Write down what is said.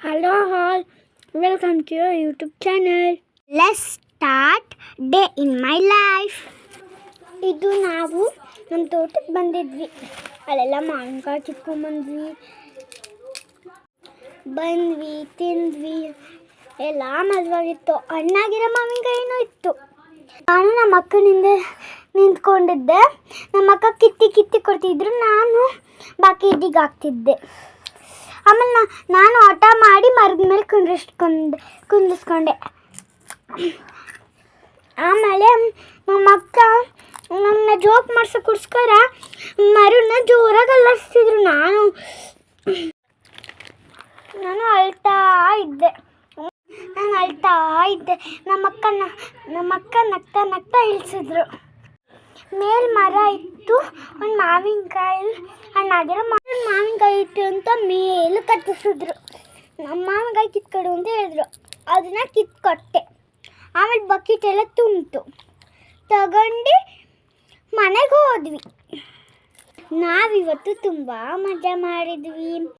Hello all, welcome to your YouTube channel. Let's start day in my life. ಇದು ನಾವು ನಮ್ಮ ತೋಟಕ್ಕೆ ಬಂದಿದ್ವಿ. ಅಲ್ಲೆಲ್ಲ ಮಾವಿನಕಾಯಿ ಕಿತ್ಕೊಂಡ್ಬಂದ್ವಿ ತಿಂದ್ವಿ. ಎಲ್ಲ ಮಜವಾಗಿತ್ತು. ಹಣ್ಣಾಗಿರೋ ಮಾವಿನಕಾಯಿನೂ ಇತ್ತು. ನಾನು ನಮ್ಮ ಅಕ್ಕನಿಂದ ನಿಂತ್ಕೊಂಡಿದ್ದೆ. ನಮ್ಮ ಅಕ್ಕ ಕಿತ್ತಿ ಕೊಡ್ತಿದ್ರು, ನಾನು ಬಾಕಿ ಇದ್ದಿಗೆ ಹಾಕ್ತಿದ್ದೆ. ಆಮೇಲೆ ನಾನು ಆಟ ಮಾಡಿ ಮರದ ಮೇಲೆ ಕುಂದಿಸ್ಕೊಂಡೆ. ಆಮೇಲೆ ನಮ್ಮ ಅಕ್ಕ ನನ್ನ ಜೋಕ್ ಮಾಡ್ಸೋಕ್ಕೋಸ್ಕರ ಮರನ್ನ ಜೋರಾಗಿ ಅಲ್ಲಾಡಿಸ್ತಿದ್ರು. ನಾನು ಅಳ್ತಾ ಇದ್ದೆ. ನಮ್ಮ ಅಕ್ಕ ನಗ್ತಾ ಇಳಿಸಿದ್ರು. ಮೇಲ್ ಮರ ಇತ್ತು, ಒಂದು ಮಾವಿನಕಾಯಿ ಹಣ್ಣಾಗಿರೋ ಮಾವಿನಕಾಯಿ ಇತ್ತು ಅಂತ ಮೇಲು ಕತ್ತಿಸಿದ್ರು. ನಮ್ಮ ಮಾವಿನಕಾಯಿ ಕಿತ್ಕೊಡು ಅಂತ ಹೇಳಿದ್ರು. ಅದನ್ನ ಕಿತ್ಕೊಟ್ಟೆ. ಆಮೇಲೆ ಬಕೆಟ್ ಎಲ್ಲ ತುಂಬಿತು. ತಗೊಂಡು ಮನೆಗೆ ಹೋದ್ವಿ. ನಾವಿವತ್ತು ತುಂಬ ಮಜಾ ಮಾಡಿದ್ವಿ.